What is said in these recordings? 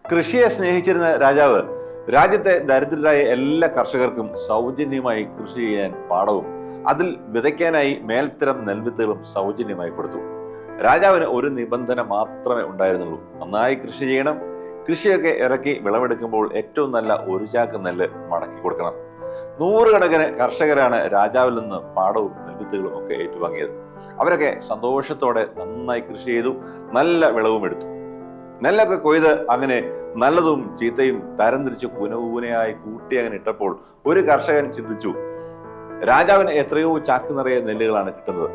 കൃഷിയെ സ്നേഹിച്ചിരുന്ന രാജാവ് രാജ്യത്തെ ദരിദ്രരായ എല്ലാ കർഷകർക്കും സൗജന്യമായി കൃഷി ചെയ്യാൻ പാടവും അതിൽ വിതയ്ക്കാനായി മേൽത്തരം നെൽവിത്തുകളും സൗജന്യമായി കൊടുത്തു. രാജാവിന് ഒരു നിബന്ധന മാത്രമേ ഉണ്ടായിരുന്നുള്ളൂ: നന്നായി കൃഷി ചെയ്യണം. കൃഷിയൊക്കെ ഇറക്കി വിളവെടുക്കുമ്പോൾ ഏറ്റവും നല്ല ഒരു ചാക്ക് നെല്ല് മടക്കി കൊടുക്കണം. നൂറുകണക്കിന് കർഷകരാണ് രാജാവിൽ നിന്ന് പാടവും നെൽവിത്തുകളും ഒക്കെ ഏറ്റുവാങ്ങിയത്. അവരൊക്കെ സന്തോഷത്തോടെ നന്നായി കൃഷി ചെയ്തു, നല്ല വിളവും എടുത്തു. നെല്ലൊക്കെ കൊയ്ത് അങ്ങനെ നല്ലതും ചീത്തയും തരംതിരിച്ച് കൂനകൂനയായി കൂട്ടി അങ്ങനെ ഇട്ടപ്പോൾ ഒരു കർഷകൻ ചിന്തിച്ചു, രാജാവിന് എത്രയോ ചാക്ക് നിറയെ നെല്ലുകളാണ് കിട്ടുന്നത്.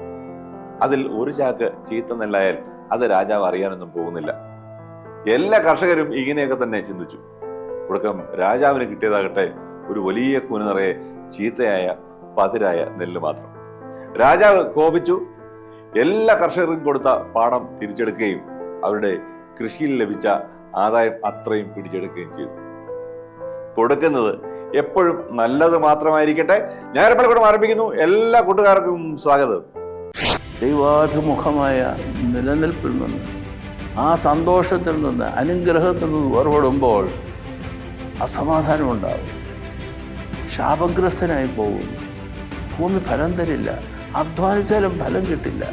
അതിൽ ഒരു ചാക്ക് ചീത്ത നെല്ലായാൽ അത് രാജാവ് അറിയാനൊന്നും പോകുന്നില്ല. എല്ലാ കർഷകരും ഇങ്ങനെയൊക്കെ തന്നെ ചിന്തിച്ചു. ഒടുക്കം രാജാവിന് കിട്ടിയതാകട്ടെ ഒരു വലിയ കൂന നിറയെ ചീത്തയായ പതിരായ നെല്ല് മാത്രം. രാജാവ് കോപിച്ചു. എല്ലാ കർഷകർക്കും കൊടുത്ത പാടം തിരിച്ചെടുക്കുകയും അവരുടെ കൃഷിയിൽ ലഭിച്ച ആദായം അത്രയും പിടിച്ചെടുക്കുകയും ചെയ്തു. കൊടുക്കുന്നത് എപ്പോഴും നല്ലത് മാത്രമായിരിക്കട്ടെ. ഞായർപ്പള്ളിക്കൂടം ആരംഭിക്കുന്നു. എല്ലാ കൂട്ടുകാർക്കും സ്വാഗതം. ദൈവാഭിമുഖമായ നിലനിൽപ്പിൽ നിന്ന്, ആ സന്തോഷത്തിൽ നിന്ന്, അനുഗ്രഹത്തിൽ നിന്ന് വേർപെടുമ്പോൾ അസമാധാനമുണ്ടാകും. ശാപഗ്രസ്തനായി പോകും. ഭൂമി ഫലം തരില്ല. അധ്വാനിച്ചാലും ഫലം കിട്ടില്ല.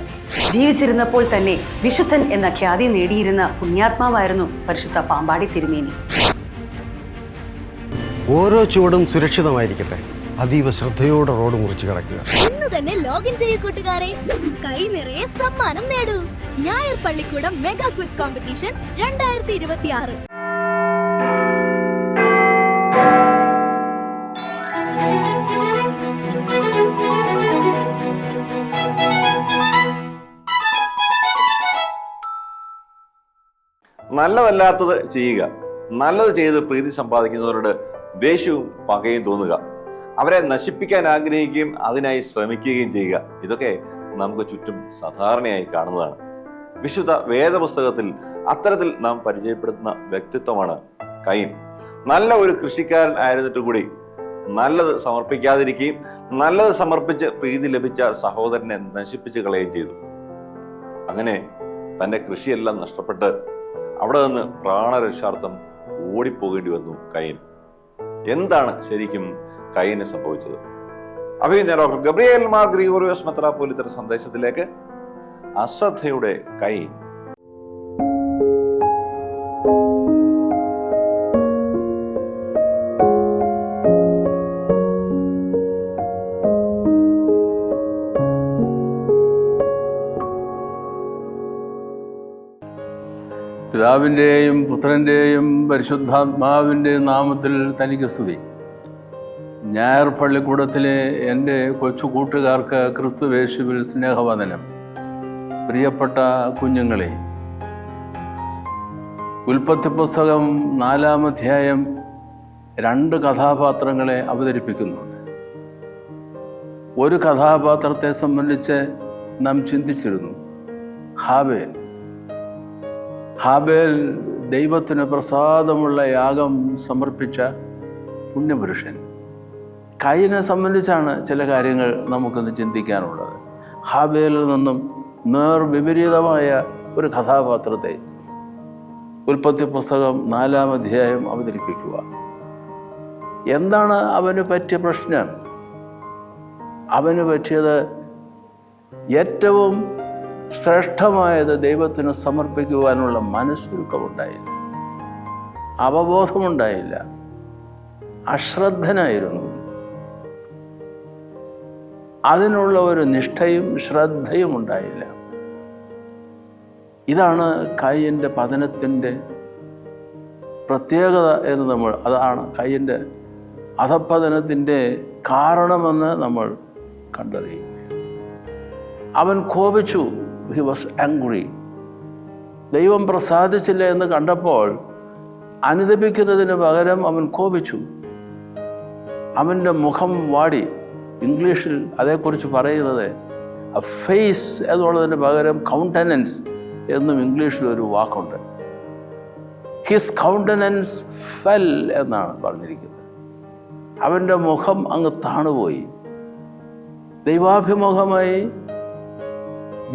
ജീവിച്ചിരുന്നപ്പോൾ തന്നെ വിശുദ്ധൻ എന്ന ഖ്യാതി നേടിയിരുന്ന പുണ്യാത്മാവായിരുന്നു പരിശുദ്ധ പാമ്പാടി തിരുമേനി. ഓരോ ചുവടും സുരക്ഷിതമായിരിക്കട്ടെ. അതീവ ശ്രദ്ധയോടെ റോഡ് മുറിച്ച് കടക്കുക. ഇന്ന് തന്നെ ലോഗിൻ ചെയ്യൂ കൂട്ടുകാരെ. കൈ നിറയെ സമ്മാനം നേടൂ. ഞായർ പള്ളിക്കൂടം മെഗാ ക്വിസ് കോമ്പറ്റീഷൻ 2026. നല്ലതല്ലാത്തത് ചെയ്യുക, നല്ലത് ചെയ്ത് പ്രീതി സമ്പാദിക്കുന്നവരോട് ദേഷ്യവും പകയും തോന്നുക, അവരെ നശിപ്പിക്കാൻ ആഗ്രഹിക്കുകയും അതിനായി ശ്രമിക്കുകയും ചെയ്യുക. ഇതൊക്കെ നമുക്ക് ചുറ്റും സാധാരണയായി കാണുന്നതാണ്. വിശുദ്ധ വേദപുസ്തകത്തിൽ അത്തരത്തിൽ നാം പരിചയപ്പെടുത്തുന്ന വ്യക്തിത്വമാണ് കയീൻ. നല്ല ഒരു കൃഷിക്കാരൻ ആയിരുന്നിട്ട് കൂടി നല്ലത് സമർപ്പിക്കാതിരിക്കുകയും നല്ലത് സമർപ്പിച്ച് പ്രീതി ലഭിച്ച സഹോദരനെ നശിപ്പിച്ച് കളയുകയും ചെയ്തു. അങ്ങനെ തന്റെ കൃഷിയെല്ലാം നഷ്ടപ്പെട്ട് അവിടെ നിന്ന് പ്രാണരക്ഷാർത്ഥം ഓടിപ്പോകേണ്ടി വന്നു കയീൻ. എന്താണ് ശരിക്കും കയീന് സംഭവിച്ചത്? അഭിനന്ദ ഡോക്ടർ ഗബ്രിയേൽ മാർ ഗ്രിഗോറിയോസ് മെത്രാപ്പോലീത്തയുടെ സന്ദേശത്തിലേക്ക്. അശ്രദ്ധയുടെ കയീൻ. പിതാവിൻ്റെയും പുത്രൻ്റെയും പരിശുദ്ധാത്മാവിൻ്റെയും നാമത്തിൽ തനിക്ക് സ്തുതി. ഞായർ പള്ളിക്കൂടത്തിലെ എൻ്റെ കൊച്ചു കൂട്ടുകാർക്ക് ക്രിസ്തുവേശുവിൽ സ്നേഹവന്ദനം. പ്രിയപ്പെട്ട കുഞ്ഞുങ്ങളെ, ഉൽപ്പത്തി പുസ്തകം 4-ാം അധ്യായം 2 കഥാപാത്രങ്ങളെ അവതരിപ്പിക്കുന്നുണ്ട്. ഒരു കഥാപാത്രത്തെ സംബന്ധിച്ച് നാം ചിന്തിച്ചിരുന്നു, ഹാബേൽ. ഹാബേൽ ദൈവത്തിന് പ്രസാദമുള്ള യാഗം സമർപ്പിച്ച പുണ്യപുരുഷൻ. കയീനെ സംബന്ധിച്ചാണ് ചില കാര്യങ്ങൾ നമുക്കൊന്ന് ചിന്തിക്കാനുള്ളത്. ഹാബേലിൽ നിന്നും നേർവിപരീതമായ ഒരു കഥാപാത്രത്തെ ഉൽപ്പത്തി പുസ്തകം 4-ാം അധ്യായം അവതരിപ്പിക്കുക. എന്താണ് അവന് പറ്റിയ പ്രശ്നം? അവന് പറ്റിയത് ഏറ്റവും ശ്രേഷ്ഠമായത് ദൈവത്തിന് സമർപ്പിക്കുവാനുള്ള മനസ്സൊരുക്കമുണ്ടായില്ല, അവബോധമുണ്ടായില്ല, അശ്രദ്ധനായിരുന്നു. അതിനുള്ള ഒരു നിഷ്ഠയും ശ്രദ്ധയും ഉണ്ടായില്ല. ഇതാണ് കയീൻ്റെ പതനത്തിൻ്റെ പ്രത്യേകത എന്ന് അതാണ് കയീൻ്റെ അധപ്പതനത്തിൻ്റെ കാരണമെന്ന് നമ്മൾ കണ്ടറിയും. അവൻ കോപിച്ചു. He was angry. ദൈവം പ്രസാദിച്ചില്ല എന്ന് കണ്ടപ്പോൾ അനുദപിക്കുന്നതിന് പകരം അവൻ കോപിച്ചു. അവൻ്റെ മുഖം വാടി. ഇംഗ്ലീഷിൽ അതേക്കുറിച്ച് പറയുന്നത് ഫേസ് എന്നുള്ളതിന് പകരം കൗണ്ടനൻസ് എന്നും ഇംഗ്ലീഷിൽ ഒരു വാക്കുണ്ട്. ഹിസ് കൗണ്ടനൻസ് ഫെൽ എന്നാണ് പറഞ്ഞിരിക്കുന്നത്. അവൻ്റെ മുഖം അങ്ങ് താണുപോയി. ദൈവാഭിമുഖമായി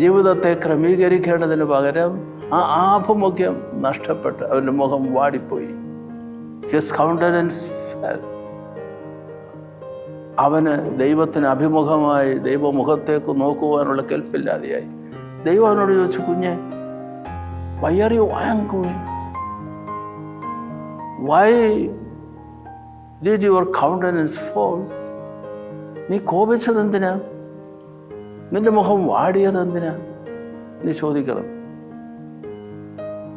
ജീവിതത്തെ ക്രമീകരിക്കേണ്ടതിന് പകരം ആ ആഭിമുഖ്യം നഷ്ടപ്പെട്ട് അവൻ്റെ മുഖം വാടിപ്പോയി. His countenance fell. അവന് ദൈവത്തിന് അഭിമുഖമായി ദൈവമുഖത്തേക്ക് നോക്കുവാനുള്ള കെൽപ്പില്ലാതെയായി. ദൈവം അവനോട് ചോദിച്ചു, കുഞ്ഞെ, why are you angry? Why did your countenance fall? നീ കോപിച്ചത് എന്തിനാ? നിന്റെ മുഖം വാടിയത് എന്തിനാ? നീ ചോദിക്കണം.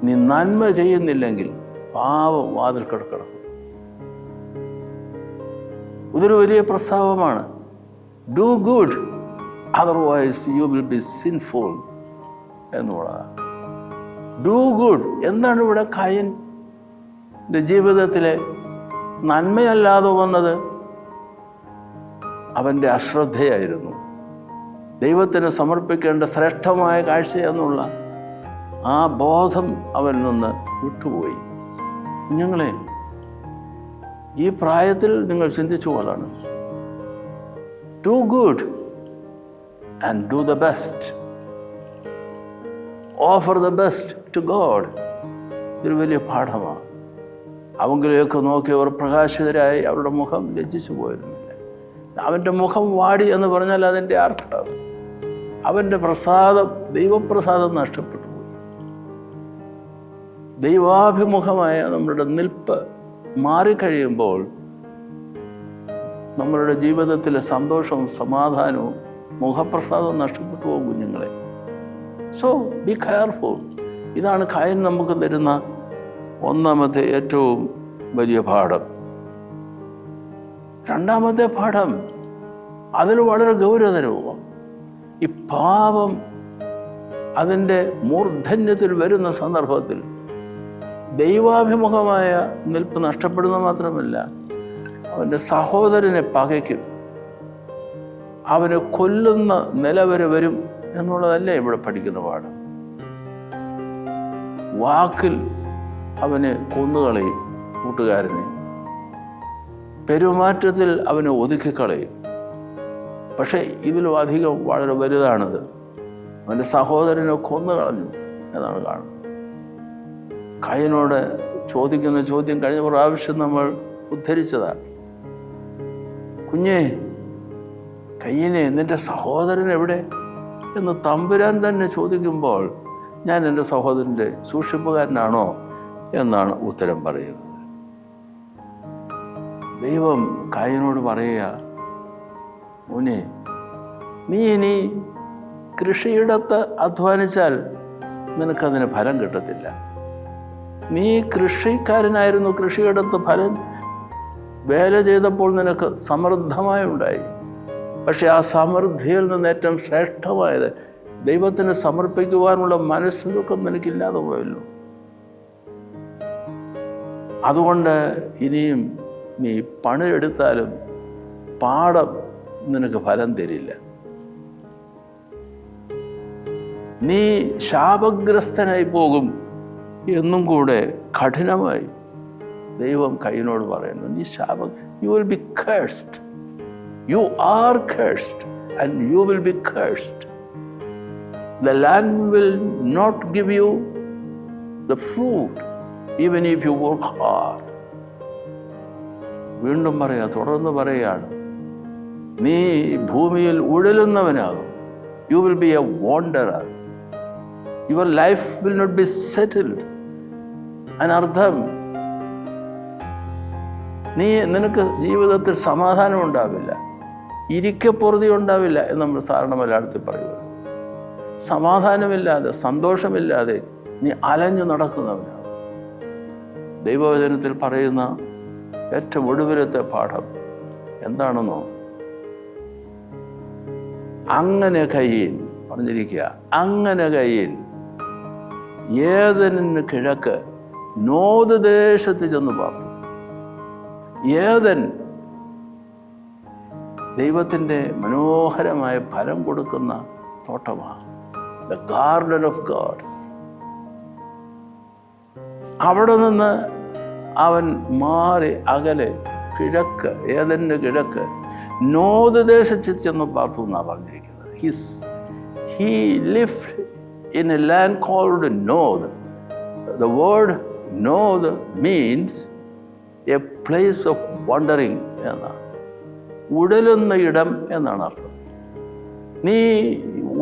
നീ നന്മ ചെയ്യുന്നില്ലെങ്കിൽ പാവം വാതിൽ കിടക്കണം. ഇതൊരു വലിയ പ്രസ്താവമാണ്. Do good, otherwise you will be sinful എന്നുള്ളതാണ്. Do good. എന്താണ് ഇവിടെ കയൻ്റെ ജീവിതത്തിലെ നന്മയല്ലാതെ വന്നത്? അവൻ്റെ അശ്രദ്ധയായിരുന്നു. ദൈവത്തിന് സമർപ്പിക്കേണ്ട ശ്രേഷ്ഠമായ കാഴ്ച എന്നുള്ള ആ ബോധം അവനിൽ നിന്ന് വിട്ടുപോയി. കുഞ്ഞുങ്ങളെ, ഈ പ്രായത്തിൽ നിങ്ങൾ ചിന്തിച്ചു കൊള്ളണം. Do good and do the best. Offer the best to God. ഇതൊരു വലിയ പാഠമാണ്. അവങ്കിലേക്ക് നോക്കിയവർ പ്രകാശിതരായി അവരുടെ മുഖം ലജ്ജിച്ചു പോയിരുന്നില്ല. അവൻ്റെ മുഖം വാടി എന്ന് പറഞ്ഞാൽ അതിൻ്റെ അർത്ഥം അവൻ്റെ പ്രസാദം, ദൈവപ്രസാദം നഷ്ടപ്പെട്ടു പോയി. ദൈവാഭിമുഖമായ നമ്മളുടെ നിൽപ്പ് മാറിക്കഴിയുമ്പോൾ നമ്മളുടെ ജീവിതത്തിലെ സന്തോഷവും സമാധാനവും മുഖപ്രസാദവും നഷ്ടപ്പെട്ടു പോകും കുഞ്ഞുങ്ങളെ. So be careful. ഇതാണ് കയൻ നമുക്ക് തരുന്ന ഒന്നാമത്തെ ഏറ്റവും വലിയ പാഠം. രണ്ടാമത്തെ പാഠം അതിൽ വളരെ ഗൗരവതരവും. ഈ പാപം അതിൻ്റെ മൂർധന്യത്തിൽ വരുന്ന സന്ദർഭത്തിൽ ദൈവാഭിമുഖമായ നിൽപ്പ് നഷ്ടപ്പെടുന്നത് മാത്രമല്ല, അവൻ്റെ സഹോദരനെ പകയ്ക്കും, അവനെ കൊല്ലുന്ന നില വരെ വരും എന്നുള്ളതല്ലേ ഇവിടെ പഠിക്കുന്ന പാഠം. വാക്കിൽ അവനെ കൊന്നുകളയും കൂട്ടുകാരനെ, പെരുമാറ്റത്തിൽ അവനെ ഒതുക്കിക്കളയും. പക്ഷേ ഇതിലും അധികം വളരെ വലുതാണത്. അവൻ്റെ സഹോദരനെ കൊന്നുകളഞ്ഞു എന്നാണ് കാണുന്നത്. കയനോട് ചോദിക്കുന്ന ചോദ്യം കഴിഞ്ഞ പ്രാവശ്യം നമ്മൾ ഉദ്ധരിച്ചതാണ്. കുഞ്ഞേ, കയ്യനെ, നിന്റെ സഹോദരൻ എവിടെ എന്ന് തമ്പുരാൻ തന്നെ ചോദിക്കുമ്പോൾ ഞാൻ എൻ്റെ സഹോദരൻ്റെ സൂക്ഷിപ്പുകാരനാണോ എന്നാണ് ഉത്തരം പറയുന്നത്. ദൈവം കയനോട് പറയുക, മോനെ, നീ ഇനി കൃഷിയിടത്ത് അധ്വാനിച്ചാൽ നിനക്കതിന് ഫലം കിട്ടത്തില്ല. നീ കൃഷിക്കാരനായിരുന്നു, കൃഷിയിടത്ത് ഫലം വേല ചെയ്തപ്പോൾ നിനക്ക് സമൃദ്ധമായി ഉണ്ടായി. പക്ഷെ ആ സമൃദ്ധിയിൽ നിന്ന് ഏറ്റവും ശ്രേഷ്ഠമായത് ദൈവത്തിന് സമർപ്പിക്കുവാനുള്ള മനസ്സൊക്കെ നിനക്കില്ലാതെ പോയല്ലോ. അതുകൊണ്ട് ഇനിയും നീ പണിയെടുത്താലും പാടം നിനക്ക് ഫലം തരില്ല. നീ ശാപഗ്രസ്തനായി പോകും എന്നും കൂടെ കഠിനമായി ദൈവം കയ്യനോട് പറയുന്നു. നീ you will be cursed. You are cursed and you will be cursed. The land will not give you the fruit even if you work hard. വീണ്ടും തുടർന്ന് പറയുകയാണ്, നീ ഭൂമിയിൽ ഉഴലുന്നവനാകും. You will be a wanderer. Your life will not be settled. അനർത്ഥം, നിനക്ക് ജീവിതത്തിൽ സമാധാനം ഉണ്ടാവില്ല, ഇരിക്കപ്പൊറുതി ഉണ്ടാവില്ല എന്ന് നമ്മൾ സാധാരണ മലയാളത്തിൽ പറയുക. സമാധാനമില്ലാതെ, സന്തോഷമില്ലാതെ നീ അലഞ്ഞു നടക്കുന്നവനാണ്. ദൈവവചനത്തിൽ പറയുന്ന ഏറ്റവും ഒടുവിലത്തെ പാഠം എന്താണെന്നോ? അങ്ങനെ കയ്യൻ പറഞ്ഞിരിക്കുക, അങ്ങനെ കയ്യൻ ഏദനിന് കിഴക്ക് നോദ് ദേശത്ത് ചെന്ന് പാർത്തു. ഏദൻ ദൈവത്തിൻ്റെ മനോഹരമായ ഫലം കൊടുക്കുന്ന തോട്ടമാണ്, ദ ഗാർഡൻ ഓഫ് ഗോഡ്. അവിടെ നിന്ന് അവൻ മാറി അകലെ കിഴക്ക്, ഏദൻ്റെ കിഴക്ക് നോദ് ദേശത്ത് ചെന്ന് പാർത്തു എന്നാണ് പറഞ്ഞിരിക്കുന്നത്. He lived in a land called Nod. The word Nod means a place of wandering എന്നാണ്. ഉഴലുന്ന ഇടം എന്നാണ് അർത്ഥം. നീ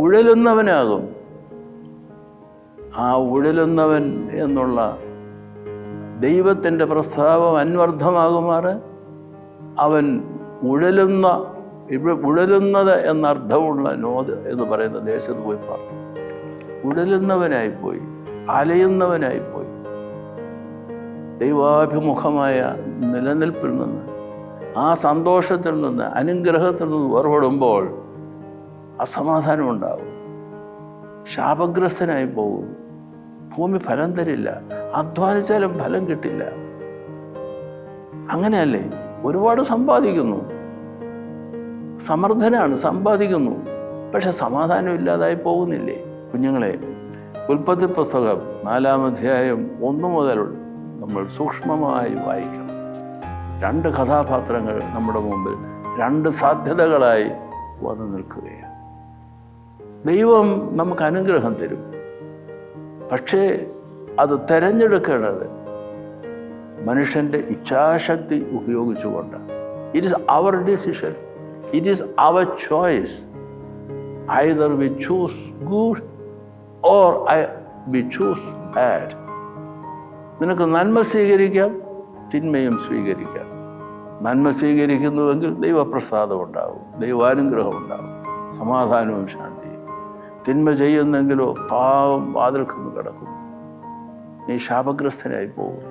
ഉഴലുന്നവനാകും. ആ ഉഴലുന്നവൻ എന്നുള്ള ദൈവത്തിൻ്റെ പ്രസ്താവം അന്വർത്ഥമാകുമാറ് അവൻ ഉഴലുന്നത് എന്നർത്ഥമുള്ള നോദ് എന്ന് പറയുന്ന ദേശത്ത് പോയി പാർത്തു. ഉഴലുന്നവനായിപ്പോയി, അലയുന്നവനായിപ്പോയി. ദൈവാഭിമുഖമായ നിലനിൽപ്പിൽ നിന്ന്, ആ സന്തോഷത്തിൽ നിന്ന്, അനുഗ്രഹത്തിൽ നിന്ന് വേർപെടുമ്പോൾ അസമാധാനം ഉണ്ടാകും, ശാപഗ്രസ്തനായി പോകും, ഭൂമി ഫലം തരില്ല, അധ്വാനിച്ചാലും ഫലം കിട്ടില്ല. അങ്ങനെയല്ലേ? ഒരുപാട് സമ്പാദിക്കുന്നു, സമർത്ഥനാണ്, സമ്പാദിക്കുന്നു, പക്ഷെ സമാധാനം ഇല്ലാതായി പോകുന്നില്ലേ? കുഞ്ഞുങ്ങളെ, ഉൽപ്പത്തി പുസ്തകം 4-ാം അധ്യായം 1 മുതൽ നമ്മൾ സൂക്ഷ്മമായി വായിക്കണം. 2 കഥാപാത്രങ്ങൾ നമ്മുടെ മുമ്പിൽ 2 സാധ്യതകളായി വന്നു നിൽക്കുകയാണ്. ദൈവം നമുക്ക് അനുഗ്രഹം തരും, പക്ഷേ അത് തിരഞ്ഞെടുക്കേണ്ടത് മനുഷ്യൻ്റെ ഇച്ഛാശക്തി ഉപയോഗിച്ചുകൊണ്ട്. It is our decision, it is our choice. Either we choose good or we choose bad. നിനക്ക് നന്മ സ്വീകരിക്കാം, തിന്മയും സ്വീകരിക്കാം. നന്മ സ്വീകരിക്കുന്നുവെങ്കിൽ ദൈവപ്രസാദം ഉണ്ടാകും, ദൈവാനുഗ്രഹം ഉണ്ടാകും, സമാധാനവും ശാന്തിയും. തിന്മ ചെയ്യുന്നെങ്കിലോ പാവം വാതിൽക്കുന്നു കിടക്കും, നീ ശാപഗ്രസ്തനായി പോകും,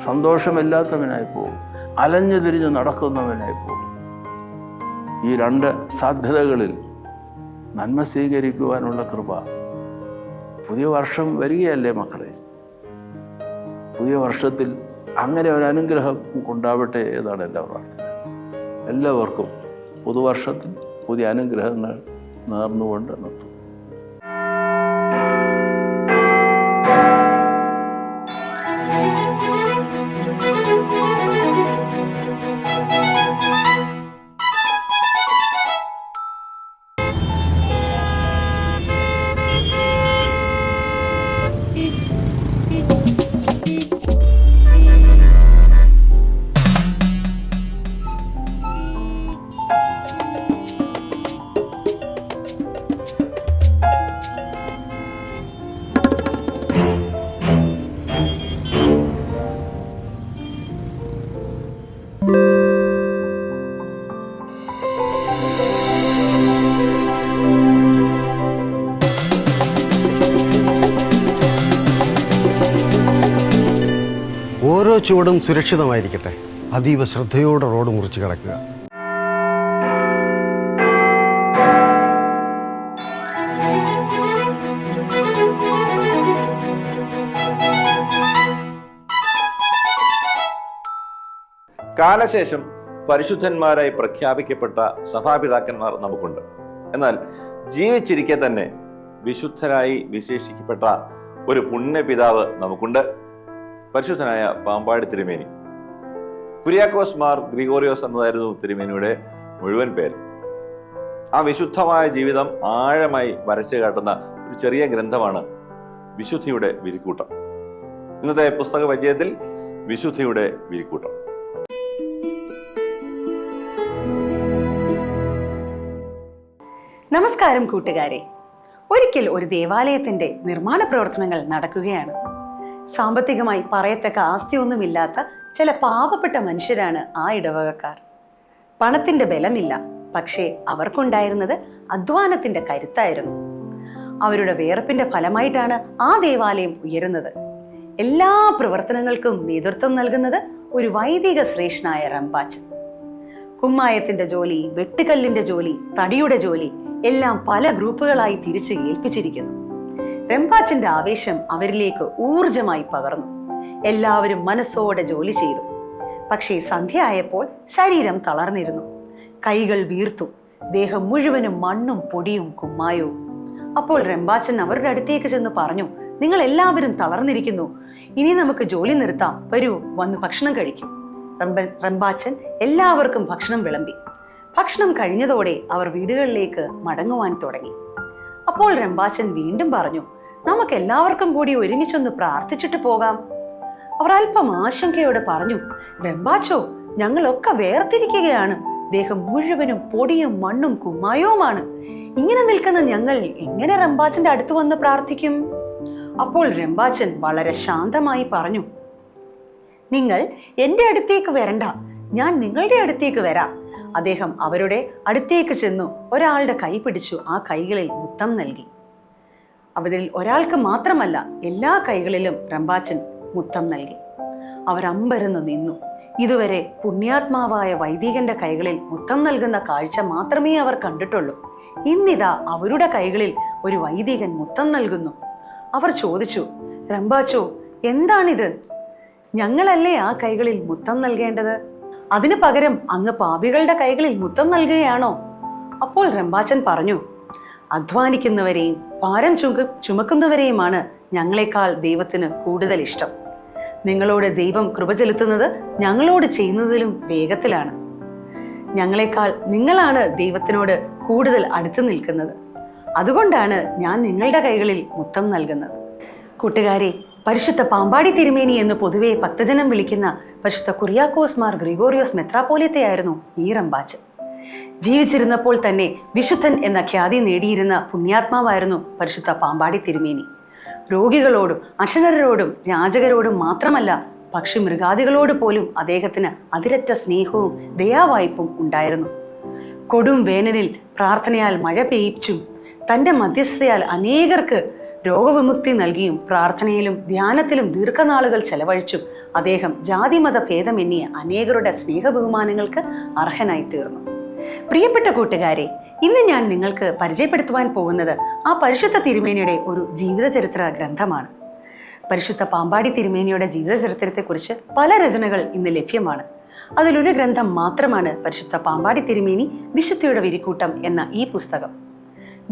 സന്തോഷമില്ലാത്തവനായി പോകും, അലഞ്ഞു തിരിഞ്ഞ് നടക്കുന്നവനായി പോകും. ഈ 2 സാധ്യതകളിൽ നന്മ സ്വീകരിക്കുവാനുള്ള കൃപ. പുതിയ വർഷം വരികയല്ലേ മക്കളെ? പുതിയ വർഷത്തിൽ അങ്ങനെ ഒരു അനുഗ്രഹം ഉണ്ടാവട്ടെ എന്നാണ് എൻ്റെ പ്രാർത്ഥന. എല്ലാവർക്കും പുതുവർഷത്തിൽ പുതിയ അനുഗ്രഹങ്ങൾ നേർന്നുകൊണ്ട് നിർത്തും. ഓരോ ചുവടും സുരക്ഷിതമായിരിക്കട്ടെ. അതീവ ശ്രദ്ധയോടെ റോഡ് മുറിച്ച് കടക്കുക. കാലശേഷം പരിശുദ്ധന്മാരായി പ്രഖ്യാപിക്കപ്പെട്ട സഭാപിതാക്കന്മാർ നമുക്കുണ്ട്. എന്നാൽ ജീവിച്ചിരിക്കെ തന്നെ വിശുദ്ധരായി വിശേഷിക്കപ്പെട്ട ഒരു പുണ്യപിതാവ് നമുക്കുണ്ട്, പരിശുദ്ധനായ പാമ്പാടി തിരുമേനി. കുര്യാക്കോസ് മാർ ഗ്രിഗോറിയോസ് എന്നതായിരുന്നു തിരുമേനിയുടെ മുഴുവൻ പേര്. ആ വിശുദ്ധമായ ജീവിതം ആഴമായി വരച്ചു കാട്ടുന്ന ഒരു ചെറിയ ഗ്രന്ഥമാണ് വിശുദ്ധിയുടെ വിരിക്കൂട്ടം. ഇന്നത്തെ പുസ്തക പരിചയത്തിൽ വിശുദ്ധിയുടെ വിരിക്കൂട്ടം. നമസ്കാരം കൂട്ടുകാരെ. ഒരിക്കൽ ഒരു ദേവാലയത്തിന്റെ നിർമ്മാണ പ്രവർത്തനങ്ങൾ നടക്കുകയാണ്. സാമ്പത്തികമായി പറയത്തക്ക ആസ്തിയൊന്നുമില്ലാത്ത ചില പാവപ്പെട്ട മനുഷ്യരാണ് ആ ഇടവകക്കാർ. പണത്തിന്റെ ബലമില്ല, പക്ഷേ അവർക്കുണ്ടായിരുന്നത് അധ്വാനത്തിന്റെ കരുത്തായിരുന്നു. അവരുടെ വിയർപ്പിന്റെ ഫലമായിട്ടാണ് ആ ദേവാലയം ഉയരുന്നത്. എല്ലാ പ്രവർത്തനങ്ങൾക്കും നേതൃത്വം നൽകുന്നത് ഒരു വൈദിക ശ്രേഷ്ഠനായ റംബാച്ചൻ. കുമ്മായത്തിന്റെ ജോലി, വെട്ടുകല്ലിന്റെ ജോലി, തടിയുടെ ജോലി എല്ലാം പല ഗ്രൂപ്പുകളായി തിരിച്ച് ഏൽപ്പിച്ചിരിക്കുന്നു. റംബാച്ചന്റെ ആവേശം അവരിലേക്ക് ഊർജമായി പകർന്നു. എല്ലാവരും മനസ്സോടെ ജോലി ചെയ്തു. പക്ഷേ സന്ധ്യ ആയപ്പോൾ ശരീരം തളർന്നിരുന്നു. കൈകൾ വീർത്തു, ദേഹം മുഴുവനും മണ്ണും പൊടിയും കുമ്മായവും. അപ്പോൾ റംബാച്ചൻ അവരുടെ അടുത്തേക്ക് ചെന്ന് പറഞ്ഞു, നിങ്ങൾ എല്ലാവരും തളർന്നിരിക്കുന്നു, ഇനി നമുക്ക് ജോലി നിർത്താം, വരൂ, വന്ന് ഭക്ഷണം കഴിക്കും. റംബാച്ചൻ എല്ലാവർക്കും ഭക്ഷണം വിളമ്പി. ഭക്ഷണം കഴിഞ്ഞതോടെ അവർ വീടുകളിലേക്ക് മടങ്ങുവാൻ തുടങ്ങി. അപ്പോൾ റംബാച്ചൻ വീണ്ടും പറഞ്ഞു, നമുക്ക് എല്ലാവർക്കും കൂടി ഒരുമിച്ചൊന്ന് പ്രാർത്ഥിച്ചിട്ട് പോകാം. അവർ അല്പം ആശങ്കയോടെ പറഞ്ഞു, റംബാച്ചോ, ഞങ്ങളൊക്കെ വേർതിരിക്കുകയാണ്. ദേഹം മുഴുവനും പൊടിയും മണ്ണും കുമ്മായവുമാണ്. ഇങ്ങനെ നിൽക്കുന്ന ഞങ്ങൾ എങ്ങനെ റംബാച്ചന്റെ അടുത്ത് വന്ന് പ്രാർത്ഥിക്കും? അപ്പോൾ റംബാച്ചൻ വളരെ ശാന്തമായി പറഞ്ഞു, നിങ്ങൾ എന്റെ അടുത്തേക്ക് വരണ്ട, ഞാൻ നിങ്ങളുടെ അടുത്തേക്ക് വരാം. അദ്ദേഹം അവരുടെ അടുത്തേക്ക് ചെന്നു ഒരാളുടെ കൈ പിടിച്ചു ആ കൈകളിൽ മുത്തം നൽകി. അവരിൽ ഒരാൾക്ക് മാത്രമല്ല, എല്ലാ കൈകളിലും റംബാച്ചൻ മുത്തം നൽകി. അവർ അമ്പരന്നു നിന്നു. ഇതുവരെ പുണ്യാത്മാവായ വൈദികന്റെ കൈകളിൽ മുത്തം നൽകുന്ന കാഴ്ച മാത്രമേ അവർ കണ്ടിട്ടുള്ളൂ. ഇന്നിതാ അവരുടെ കൈകളിൽ ഒരു വൈദികൻ മുത്തം നൽകുന്നു. അവർ ചോദിച്ചു, റംബാച്ചോ, എന്താണിത്? ഞങ്ങളല്ലേ ആ കൈകളിൽ മുത്തം നൽകേണ്ടത്? അതിനു പകരം അങ്ങ് പാപികളുടെ കൈകളിൽ മുത്തം നൽകുകയാണോ? അപ്പോൾ റംബാച്ചൻ പറഞ്ഞു, അധ്വാനിക്കുന്നവരെയും ഭാരം ചുമക്കുന്നവരെയുമാണ് ഞങ്ങളെക്കാൾ ദൈവത്തിന് കൂടുതൽ ഇഷ്ടം. നിങ്ങളോട് ദൈവം കൃപ ചെലുത്തുന്നത് ഞങ്ങളോട് ചെയ്യുന്നതിലും വേഗത്തിലാണ്. ഞങ്ങളെക്കാൾ നിങ്ങളാണ് ദൈവത്തിനോട് കൂടുതൽ അടുത്ത് നിൽക്കുന്നത്. അതുകൊണ്ടാണ് ഞാൻ നിങ്ങളുടെ കൈകളിൽ മുത്തം നൽകുന്നത്. കൂട്ടുകാരെ, പരിശുദ്ധ പാമ്പാടി തിരുമേനി എന്ന് പൊതുവെ ഭക്തജനം വിളിക്കുന്ന പരിശുദ്ധ കുര്യാക്കോസ് മാർ ഗ്രിഗോറിയോസ് മെത്രാപ്പോലിത്തയായിരുന്നു ഈ റംബാച്ചൻ. ജീവിച്ചിരുന്നപ്പോൾ തന്നെ വിശുദ്ധൻ എന്ന ഖ്യാതി നേടിയിരുന്ന പുണ്യാത്മാവായിരുന്നു പരിശുദ്ധ പാമ്പാടി തിരുമേനി. രോഗികളോടും അശരണരോടും യാചകരോടും മാത്രമല്ല, പക്ഷി മൃഗാദികളോട് പോലും അദ്ദേഹത്തിന് അതിരറ്റ സ്നേഹവും ദയാവായ്പും ഉണ്ടായിരുന്നു. കൊടും വേനലിൽ പ്രാർത്ഥനയാൽ മഴ പെയ്യിച്ചും തൻ്റെ മധ്യസ്ഥയാൽ അനേകർക്ക് രോഗവിമുക്തി നൽകിയും പ്രാർത്ഥനയിലും ധ്യാനത്തിലും ദീർഘനാളുകൾ ചെലവഴിച്ചും അദ്ദേഹം ജാതിമത ഭേദമെന്നിയ അനേകരുടെ സ്നേഹബഹുമാനങ്ങൾക്ക് അർഹനായി തീർന്നു. പ്രിയപ്പെട്ട കൂട്ടുകാരെ, ഇന്ന് ഞാൻ നിങ്ങൾക്ക് പരിചയപ്പെടുത്തുവാൻ പോകുന്നത് ആ പരിശുദ്ധ തിരുമേനിയുടെ ഒരു ജീവചരിത്ര ഗ്രന്ഥമാണ്. പരിശുദ്ധ പാമ്പാടി തിരുമേനിയുടെ ജീവിതചരിത്രത്തെക്കുറിച്ച് പല രചനകൾ ഇന്ന് ലഭ്യമാണ്. അതിലൊരു ഗ്രന്ഥം മാത്രമാണ് പരിശുദ്ധ പാമ്പാടി തിരുമേനി വിശുദ്ധിയുടെ വിരിക്കൂട്ടം എന്ന ഈ പുസ്തകം.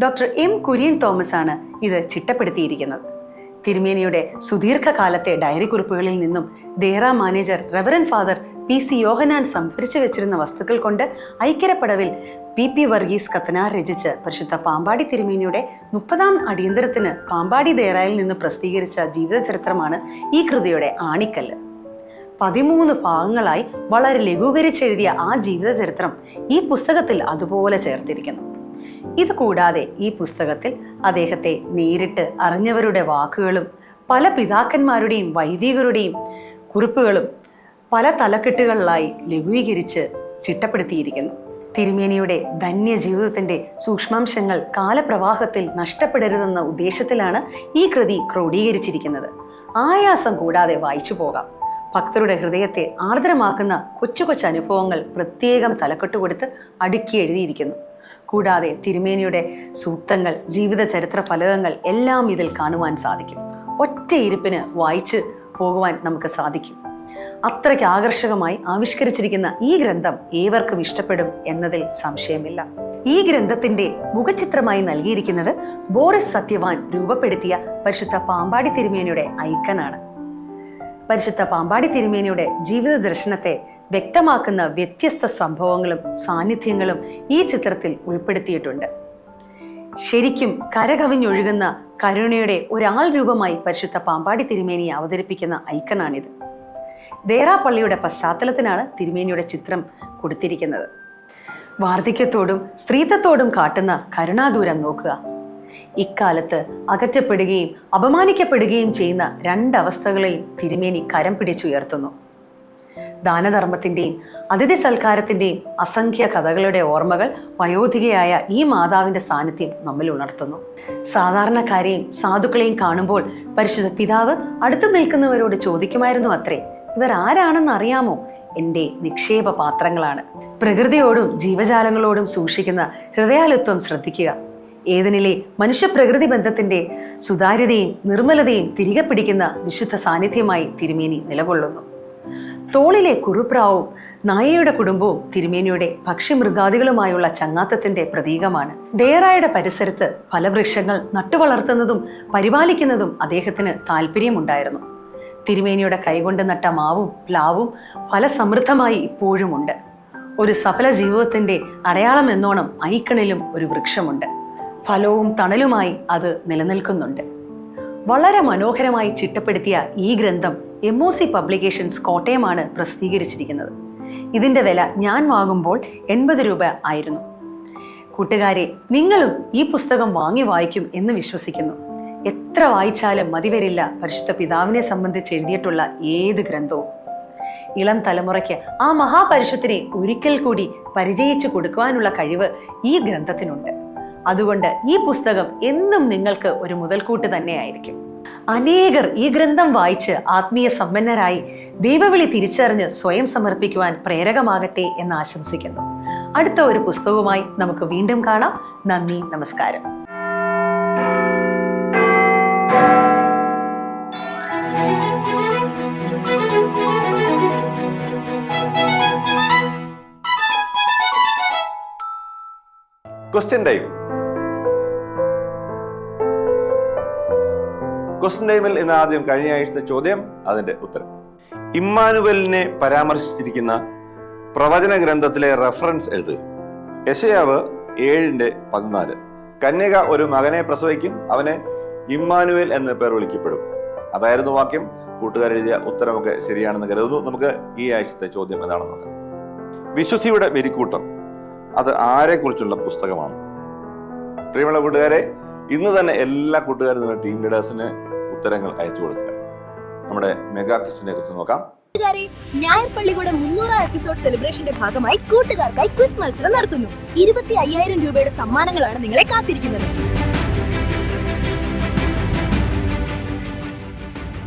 ഡോക്ടർ എം കുര്യൻ തോമസ് ആണ് ഇത് ചിട്ടപ്പെടുത്തിയിരിക്കുന്നത്. തിരുമേനിയുടെ സുദീർഘകാലത്തെ ഡയറി കുറിപ്പുകളിൽ നിന്നും ദേറ manager reverend father PC Yohannan സംഭരിച്ചു വെച്ചിരുന്ന വസ്തുക്കൾ കൊണ്ട് ഐക്യരപ്പടവിൽ PP വർഗീസ് കത്തനാർ രചിച്ച് പരിശുദ്ധ പാമ്പാടി തിരുമേനിയുടെ 30ാം അടിയന്തരത്തിന് പാമ്പാടി ദേറായിൽ നിന്ന് പ്രസിദ്ധീകരിച്ച ജീവിതചരിത്രമാണ് ഈ കൃതിയുടെ ആണിക്കല്ല്. 13 ഭാഗങ്ങളായി വളരെ ലഘൂകരിച്ചെഴുതിയ ആ ജീവിതചരിത്രം ഈ പുസ്തകത്തിൽ അതുപോലെ ചേർത്തിരിക്കുന്നു. ഇതുകൂടാതെ ഈ പുസ്തകത്തിൽ അദ്ദേഹത്തെ നേരിട്ട് അറിഞ്ഞവരുടെ വാക്കുകളും പല പിതാക്കന്മാരുടെയും വൈദികരുടെയും കുറിപ്പുകളും പല തലക്കെട്ടുകളിലായി ലഘൂകരിച്ച് ചിട്ടപ്പെടുത്തിയിരിക്കുന്നു. തിരുമേനിയുടെ ധന്യ ജീവിതത്തിന്റെ സൂക്ഷ്മാംശങ്ങൾ കാലപ്രവാഹത്തിൽ നഷ്ടപ്പെടരുതെന്ന ഉദ്ദേശത്തിലാണ് ഈ കൃതി ക്രോഡീകരിച്ചിരിക്കുന്നത്. ആയാസം കൂടാതെ വായിച്ചു പോകാം. ഭക്തരുടെ ഹൃദയത്തെ ആർദ്രമാക്കുന്ന കൊച്ചു കൊച്ചു അനുഭവങ്ങൾ പ്രത്യേകം തലക്കെട്ട് കൊടുത്ത് അടുക്കി എഴുതിയിരിക്കുന്നു. കൂടാതെ തിരുമേനിയുടെ സൂക്തങ്ങൾ, ജീവിത ചരിത്ര ഫലകങ്ങൾ എല്ലാം ഇതിൽ കാണുവാൻ സാധിക്കും. ഒറ്റ ഇരുപ്പിന് വായിച്ച് പോകുവാൻ നമുക്ക് സാധിക്കും. അത്രയ്ക്ക് ആകർഷകമായി ആവിഷ്കരിച്ചിരിക്കുന്ന ഈ ഗ്രന്ഥം ഏവർക്കും ഇഷ്ടപ്പെടും എന്നതിൽ സംശയമില്ല. ഈ ഗ്രന്ഥത്തിന്റെ മുഖചിത്രമായി നൽകിയിരിക്കുന്നത് ബോറിസ് സത്യവാൻ രൂപപ്പെടുത്തിയ പരിശുദ്ധ പാമ്പാടി തിരുമേനിയുടെ ഐക്കനാണ്. പരിശുദ്ധ പാമ്പാടി തിരുമേനിയുടെ ജീവിത ദർശനത്തെ വ്യക്തമാക്കുന്ന വ്യത്യസ്ത സംഭവങ്ങളും സാന്നിധ്യങ്ങളും ഈ ചിത്രത്തിൽ ഉൾപ്പെടുത്തിയിട്ടുണ്ട്. ശരിക്കും കരകവിഞ്ഞൊഴുകുന്ന കരുണയുടെ ഒരാൾ രൂപമായി പരിശുദ്ധ പാമ്പാടി തിരുമേനിയെ അവതരിപ്പിക്കുന്ന ഐക്കണാണിത്. ദേറാ പള്ളിയുടെ പശ്ചാത്തലത്തിനാണ് തിരുമേനിയുടെ ചിത്രം കൊടുത്തിരിക്കുന്നത്. വാർദ്ധക്യത്തോടും സ്ത്രീത്വത്തോടും കാട്ടുന്ന കരുണാദൂരം നോക്കുക. ഇക്കാലത്ത് അകറ്റപ്പെടുകയും അപമാനിക്കപ്പെടുകയും ചെയ്യുന്ന രണ്ടവസ്ഥകളെയും തിരുമേനി കരം പിടിച്ചുയർത്തുന്നു. ദാനധർമ്മത്തിന്റെയും അതിഥി സൽക്കാരത്തിന്റെയും അസംഖ്യ കഥകളുടെ ഓർമ്മകൾ വയോധികയായ ഈ മാതാവിന്റെ സാന്നിധ്യം നമ്മിൽ ഉണർത്തുന്നു. സാധാരണക്കാരെയും സാധുക്കളെയും കാണുമ്പോൾ പരിശുദ്ധ പിതാവ് അടുത്തു നിൽക്കുന്നവരോട് ചോദിക്കുമായിരുന്നു അത്രേ, ഇവർ ആരാണെന്ന് അറിയാമോ? എൻ്റെ നിക്ഷേപ പാത്രങ്ങളാണ്. പ്രകൃതിയോടും ജീവജാലങ്ങളോടും സൂക്ഷിക്കുന്ന ഹൃദയാലുത്വം ശ്രദ്ധിക്കുക. ഏതിനിലെ മനുഷ്യപ്രകൃതി ബന്ധത്തിന്റെ സുതാര്യതയും നിർമ്മലതയും തിരികെ പിടിക്കുന്ന വിശുദ്ധ സാന്നിധ്യമായി തിരുമേനി നിലകൊള്ളുന്നു. തോളിലെ കുറുപ്രാവും നായയുടെ കുടുംബവും തിരുമേനിയുടെ ഭക്ഷ്യമൃഗാദികളുമായുള്ള ചങ്ങാത്തത്തിന്റെ പ്രതീകമാണ്. ദേറായുടെ പരിസരത്ത് ഫലവൃക്ഷങ്ങൾ നട്ടുവളർത്തുന്നതും പരിപാലിക്കുന്നതും അദ്ദേഹത്തിന് താല്പര്യമുണ്ടായിരുന്നു. തിരുമേനിയുടെ കൈകൊണ്ട് നട്ട മാവും പ്ലാവും ഫലസമൃദ്ധമായി ഇപ്പോഴുമുണ്ട്. ഒരു സഫല ജീവിതത്തിന്റെ അടയാളം എന്നോണം ഐക്കണിലും ഒരു വൃക്ഷമുണ്ട്. ഫലവും തണലുമായി അത് നിലനിൽക്കുന്നുണ്ട്. വളരെ മനോഹരമായി ചിട്ടപ്പെടുത്തിയ ഈ ഗ്രന്ഥം MOC പബ്ലിക്കേഷൻസ് കോട്ടയമാണ് പ്രസിദ്ധീകരിച്ചിരിക്കുന്നത്. ഇതിന്റെ വില ഞാൻ വാങ്ങുമ്പോൾ 80 രൂപ ആയിരുന്നു. കൂട്ടുകാരെ, നിങ്ങളും ഈ പുസ്തകം വാങ്ങി വായിക്കും എന്ന് വിശ്വസിക്കുന്നു. എത്ര വായിച്ചാലും മതിവരില്ല പരിശുദ്ധ പിതാവിനെ സംബന്ധിച്ച് എഴുതിയിട്ടുള്ള ഏത് ഗ്രന്ഥവും. ഇളം തലമുറയ്ക്ക് ആ മഹാപരിശുദ്ധനെ ഒരിക്കൽ കൂടി പരിചയിച്ചു കൊടുക്കുവാനുള്ള കഴിവ് ഈ ഗ്രന്ഥത്തിനുണ്ട്. അതുകൊണ്ട് ഈ പുസ്തകം എന്നും നിങ്ങൾക്ക് ഒരു മുതൽക്കൂട്ട് തന്നെയായിരിക്കും. അനേകർ ഈ ഗ്രന്ഥം വായിച്ച് ആത്മീയ സമ്പന്നരായി ദൈവവിളി തിരിച്ചറിഞ്ഞ് സ്വയം സമർപ്പിക്കുവാൻ പ്രേരകമാകട്ടെ എന്ന് ആശംസിക്കുന്നു. അടുത്ത ഒരു പുസ്തകവുമായി നമുക്ക് വീണ്ടും കാണാം. നന്ദി, നമസ്കാരം. Question time. ക്വസ്റ്റ്യൻ ടൈമിൽ ഇന്ന് ആദ്യം കഴിഞ്ഞ ആഴ്ചത്തെ ചോദ്യം, അതിന്റെ ഉത്തരം. ഇമ്മാനുവലിനെ പരാമർശിച്ചിരിക്കുന്ന പ്രവചന ഗ്രന്ഥത്തിലെ റെഫറൻസ് എഴുതുക. യെശയ്യാവ് 7:14. കന്യക ഒരു മകനെ പ്രസവിക്കും, അവനെ ഇമ്മാനുവേൽ എന്ന് പേർ വിളിക്കപ്പെടും. അതായിരുന്നു വാക്യം. കൂട്ടുകാരെഴുതിയ ഉത്തരമൊക്കെ ശരിയാണെന്ന് കരുതുന്നു. നമുക്ക് ഈ ആഴ്ചത്തെ ചോദ്യം എന്താണെന്ന് നോക്കാം. വിശുദ്ധിയുടെ മെരിക്കൂട്ടം, അത് ആരെക്കുറിച്ചുള്ള പുസ്തകമാണ്? പ്രിയമുള്ള കൂട്ടുകാരെ, ഇന്ന് തന്നെ എല്ലാ കൂട്ടുകാരും നമ്മുടെ ടീം ലീഡേഴ്സിന് ഉത്തരങ്ങൾ അയച്ചു കൊടുക്കുക. നമ്മുടെ മെഗാ ക്വിസിനെ കുറിച്ച് നോക്കാം. ഞായർ പള്ളിക്കൂടം 300 എപ്പിസോഡ് സെലിബ്രേഷന്റെ ഭാഗമായി കൂട്ടുകാർക്കായി ക്വിസ് മത്സരം നടത്തുന്നു. 25,000 രൂപയുടെ സമ്മാനങ്ങളാണ് നിങ്ങളെ കാത്തിരിക്കുന്നത്.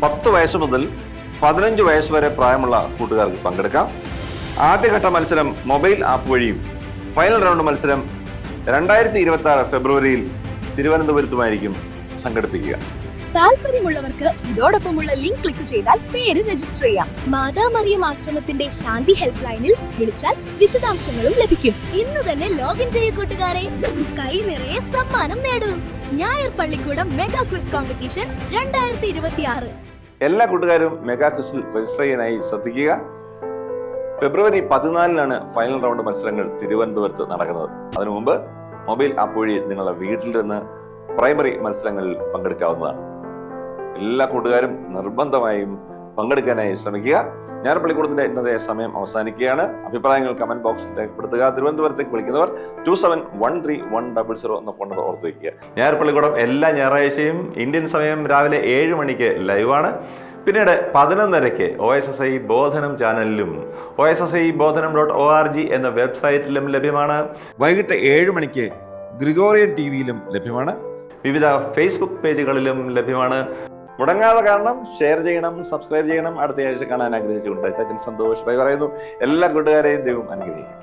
10 വയസ്സ് മുതൽ 15 വയസ്സ് വരെ പ്രായമുള്ള കൂട്ടുകാർക്ക് പങ്കെടുക്കാം. ആദ്യഘട്ട മത്സരം മൊബൈൽ ആപ്പ് വഴിയും ഫൈനൽ റൗണ്ട് മത്സരം 2026 ഫെബ്രുവരിയിൽ തിരുവനന്തപുരത്തുമായിരിക്കും സംഘടിപ്പിക്കുക. താല്പര്യമുള്ളവർക്ക് ഇതോടൊപ്പമുള്ള ലിങ്ക് ക്ലിക്ക് ചെയ്താൽ പേര് രജിസ്റ്റർ ചെയ്യാം. മാതാ മറിയം ആശ്രമത്തിന്റെ ശാന്തി ഹെൽപ്പ് ലൈനിൽ വിളിച്ചാൽ വിശദാംശങ്ങളും ലഭിക്കും. ഇന്ന് തന്നെ ലോഗിൻ ചെയ്യൂ കൂട്ടുകാരെ. കൈ നിറയെ സമ്മാനം നേടൂ. ഞായർ പള്ളിക്കൂടം മെഗാ ക്വിസ് കോമ്പറ്റീഷൻ 2026. എല്ലാ കൂട്ടുകാരും മെഗാ ക്വിസിൽ രജിസ്റ്റർ ചെയ്യാനായി ശ്രദ്ധിക്കുക. ഫെബ്രുവരി 14 ഫൈനൽ റൗണ്ട് മത്സരങ്ങൾ തിരുവനന്തപുരത്ത് നടക്കുന്നത്. അതിനു മുമ്പ് മൊബൈൽ ആപ്പ് വഴി നിങ്ങളുടെ വീട്ടിൽ നിന്ന് പ്രൈമറി മത്സരങ്ങളിൽ പങ്കെടുക്കാവുന്നതാണ്. എല്ലാ കൂട്ടുകാരും നിർബന്ധമായും പങ്കെടുക്കാനായി ശ്രമിക്കുക. ഞായർ പള്ളിക്കൂടത്തിന്റെ ഇന്നത്തെ സമയം അവസാനിക്കുകയാണ്. അഭിപ്രായങ്ങൾ കമന്റ് ബോക്സിൽ രേഖപ്പെടുത്തുക. തിരുവനന്തപുരത്തേക്ക് വിളിക്കുന്നവർ 27131000 എന്ന ഫോൺ നമ്പർ ഓർത്ത് വയ്ക്കുക. ഞായർ പള്ളിക്കൂടം എല്ലാ ഞായറാഴ്ചയും ഇന്ത്യൻ സമയം രാവിലെ 7 മണിക്ക് ലൈവാണ്. പിന്നീട് 11:30 OSSI ബോധനം ചാനലിലും OSSIബോധനം.org എന്ന വെബ്സൈറ്റിലും ലഭ്യമാണ്. വൈകിട്ട് 7 മണിക്ക് ഗ്രിഗോറിയൻ TVയിലും ലഭ്യമാണ്. വിവിധ ഫേസ്ബുക്ക് പേജുകളിലും ലഭ്യമാണ്. മുടങ്ങാതെ കാണണം, ഷെയർ ചെയ്യണം, സബ്സ്ക്രൈബ് ചെയ്യണം. അടുത്ത ആഴ്ച കാണാൻ ആഗ്രഹിച്ചുകൊണ്ട് സച്ചിൻ സന്തോഷ് ബൈ പറയുന്നു. എല്ലാ കൂട്ടുകാരെയും ദൈവം അനുഗ്രഹിക്കും.